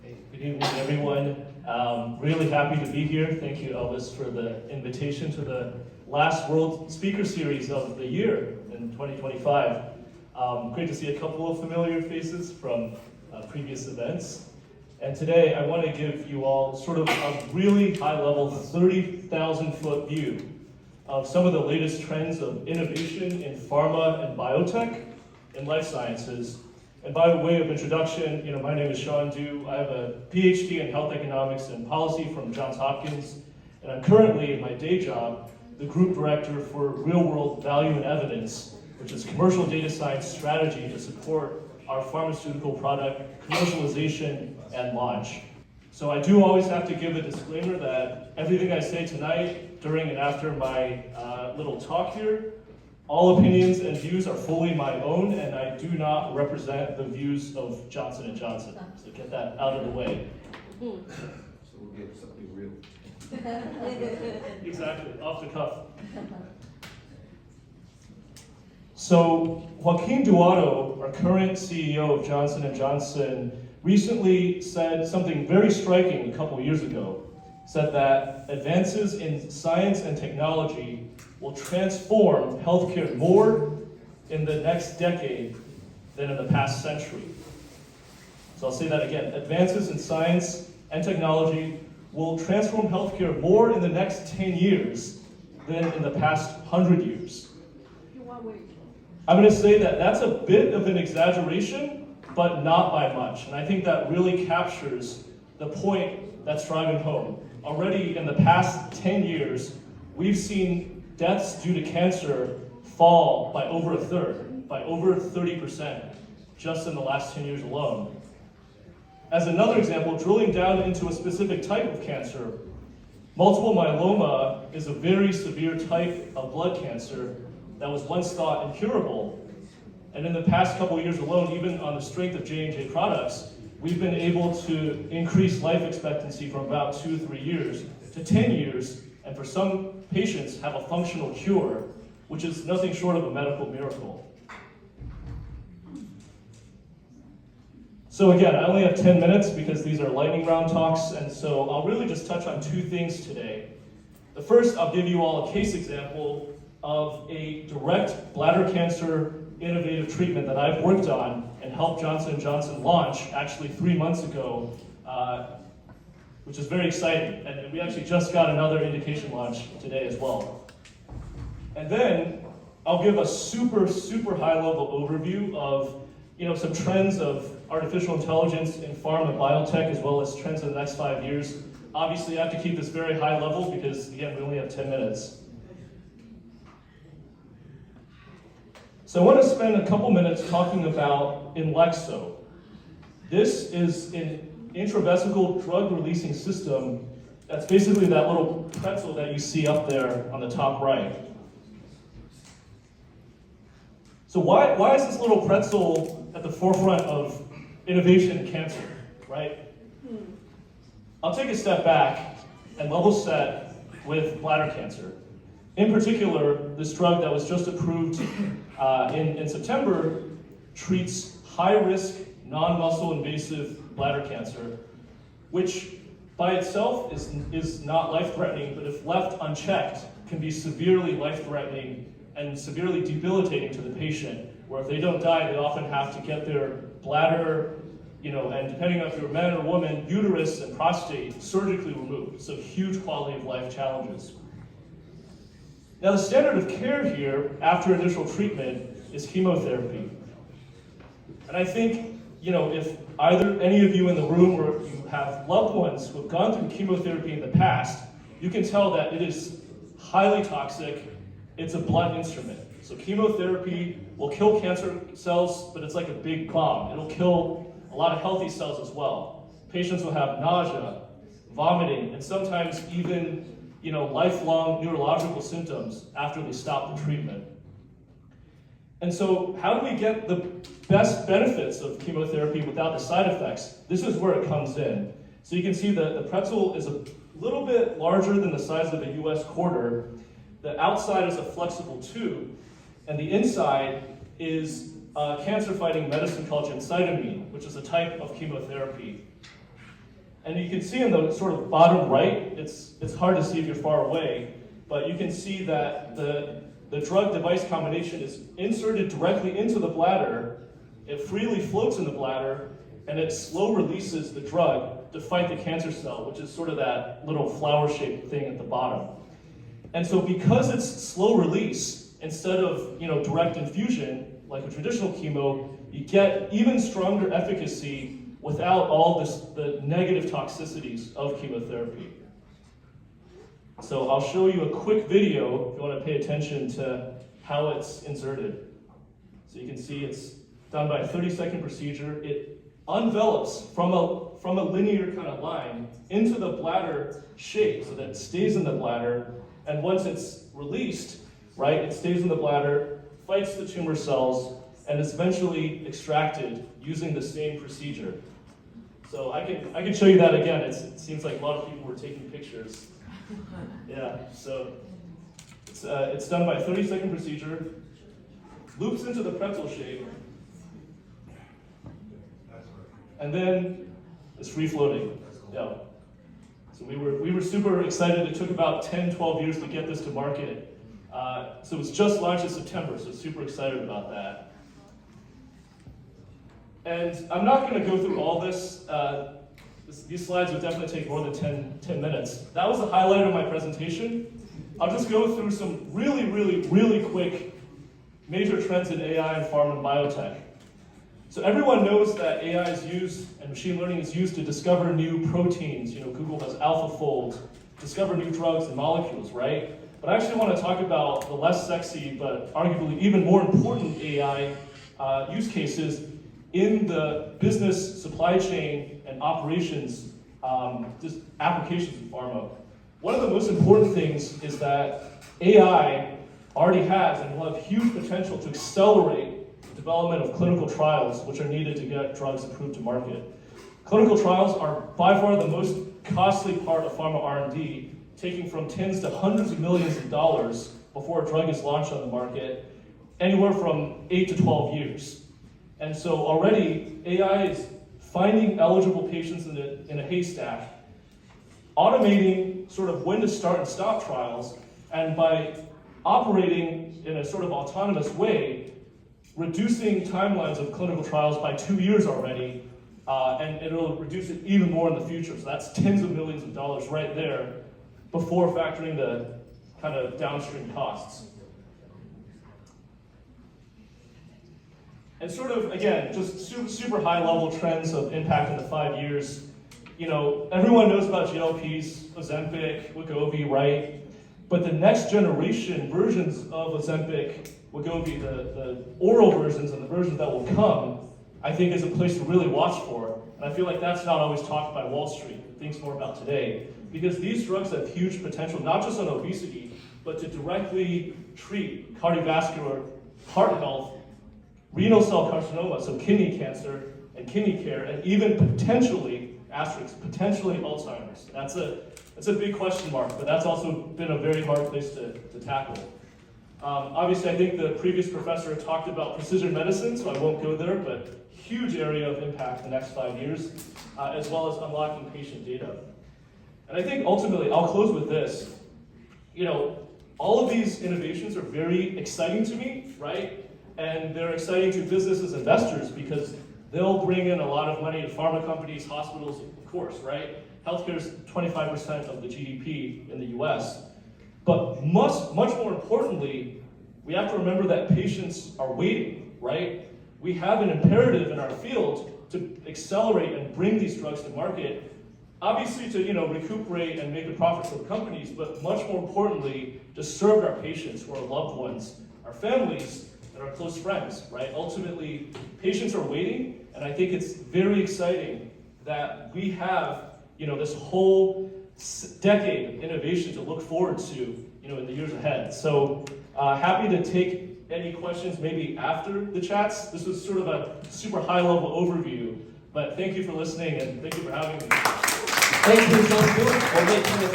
Good evening, everyone. Really happy to be here. Thank you, Elvis, for the invitation to the last World Speaker Series of the year in 2025. Great to see a couple of familiar faces from previous events. And today I want to give you all sort of a really high-level 30,000-foot view of some of the latest trends of innovation in pharma and biotech and life sciences. And by way of introduction, my name is SHAWN. I have a PhD in health economics and policy from Johns Hopkins, and I'm currently, in my day job, the group director for real-world value and evidence, which is commercial data science strategy to support our pharmaceutical product commercialization and launch. So I do always have to give a disclaimer that everything I say tonight, during and after my little talk here, all opinions and views are fully my own, and I do not represent the views of Johnson & Johnson. So get that out of the way. So we'll get something real. Exactly, off the cuff. So Joaquin Duato, our current CEO of Johnson & Johnson, recently said something very striking a couple years ago. Said that advances in science and technology will transform healthcare more in the next decade than in the past century. So I'll say that again. Advances in science and technology will transform healthcare more in the next 10 years than in the past 100 years. I'm going to say that that's a bit of an exaggeration, but not by much. And I think that really captures the point that's driving home. Already in the past 10 years, we've seen deaths due to cancer fall by over a third, by over 30%, just in the last 10 years alone. As another example, drilling down into a specific type of cancer, multiple myeloma is a very severe type of blood cancer that was once thought incurable. And in the past couple of years alone, even on the strength of J&J products, we've been able to increase life expectancy from about 2 to 3 years to 10 years, and for some patients have a functional cure, which is nothing short of a medical miracle. So again, I only have 10 minutes because these are lightning round talks, and so I'll really just touch on 2 things today. The first, I'll give you all a case example of a direct bladder cancer innovative treatment that I've worked on and helped Johnson & Johnson launch actually 3 months ago, which is very exciting. And we actually just got another indication launch today as well. And then I'll give a super high level overview of some trends of artificial intelligence in pharma and biotech, as well as trends in the next 5 years. Obviously, I have to keep this very high level because, again, we only have 10 minutes. So I want to spend a couple minutes talking about Inlexo. This is an intravesical drug-releasing system that's basically that little pretzel that you see up there on the top right. So why is this little pretzel at the forefront of innovation in cancer, right? I'll take a step back and level set with bladder cancer. In particular, this drug that was just approved in September treats high-risk, non-muscle invasive bladder cancer, which by itself is not life-threatening, but if left unchecked, can be severely life-threatening and severely debilitating to the patient, where if they don't die, they often have to get their bladder, and depending on if you're a man or woman, uterus and prostate surgically removed. So huge quality of life challenges. Now, the standard of care here after initial treatment is chemotherapy. And I think, if either any of you in the room or you have loved ones who have gone through chemotherapy in the past, you can tell that it is highly toxic. It's a blunt instrument. So chemotherapy will kill cancer cells, but it's like a big bomb. It'll kill a lot of healthy cells as well. Patients will have nausea, vomiting, and sometimes even lifelong neurological symptoms after they stop the treatment. And so how do we get the best benefits of chemotherapy without the side effects? This is where it comes in. So you can see that the pretzel is a little bit larger than the size of a US quarter. The outside is a flexible tube, and the inside is a cancer-fighting medicine called gemcitabine, which is a type of chemotherapy. And you can see in the sort of bottom right, it's hard to see if you're far away, but you can see that the drug device combination is inserted directly into the bladder, it freely floats in the bladder, and it slow releases the drug to fight the cancer cell, which is sort of that little flower-shaped thing at the bottom. And so because it's slow release, instead of direct infusion, like a traditional chemo, you get even stronger efficacy without all the negative toxicities of chemotherapy. So I'll show you a quick video if you want to pay attention to how it's inserted. So you can see it's done by a 30-second procedure. It envelops from a linear kind of line into the bladder shape so that it stays in the bladder. And once it's released, right, it stays in the bladder, fights the tumor cells, and is eventually extracted using the same procedure. So I can show you that again. It seems like a lot of people were taking pictures. Yeah, so it's done by a 30-second procedure, loops into the pretzel shape, and then it's free floating. Yeah. So we were super excited. It took about 10, 12 years to get this to market. So it was just launched in September, so super excited about that. And I'm not going to go through all this. These slides would definitely take more than 10 minutes. That was the highlight of my presentation. I'll just go through some really quick major trends in AI and pharma and biotech. So everyone knows that AI is used and machine learning is used to discover new proteins. Google has AlphaFold, discover new drugs and molecules, right? But I actually want to talk about the less sexy, but arguably even more important AI use cases in the business, supply chain, and operations just applications in pharma. One of the most important things is that AI already has and will have huge potential to accelerate the development of clinical trials, which are needed to get drugs approved to market. Clinical trials are by far the most costly part of pharma R&D, taking from tens to hundreds of millions of dollars before a drug is launched on the market, anywhere from 8 to 12 years. And so already AI is finding eligible patients in a haystack, automating sort of when to start and stop trials, and by operating in a sort of autonomous way, reducing timelines of clinical trials by 2 years already, and it'll reduce it even more in the future. So that's tens of millions of dollars right there before factoring the kind of downstream costs. And sort of, again, just super high level trends of impact in the 5 years. Everyone knows about GLPs, Ozempic, Wegovy, right? But the next generation versions of Ozempic, Wegovy, the oral versions and the versions that will come, I think is a place to really watch for. And I feel like that's not always talked by Wall Street. It thinks more about today. Because these drugs have huge potential, not just on obesity, but to directly treat cardiovascular, heart health, renal cell carcinoma, so kidney cancer and kidney care, and even potentially Alzheimer's. That's a big question mark, but that's also been a very hard place to tackle. Obviously, I think the previous professor talked about precision medicine, so I won't go there, but huge area of impact in the next 5 years, as well as unlocking patient data. And I think ultimately, I'll close with this. All of these innovations are very exciting to me, right? And they're exciting to businesses, investors, because they'll bring in a lot of money to pharma companies, hospitals, of course, right? Healthcare is 25% of the GDP in the US. But much more importantly, we have to remember that patients are waiting, right? We have an imperative in our field to accelerate and bring these drugs to market, obviously to recuperate and make a profit for the companies, but much more importantly, to serve our patients who are loved ones, our families, and our close friends, right? Ultimately, patients are waiting, and I think it's very exciting that we have, this whole decade of innovation to look forward to, in the years ahead. So happy to take any questions maybe after the chats. This was sort of a super high-level overview, but thank you for listening, and thank you for having me. Thank you, John. We'll wait for the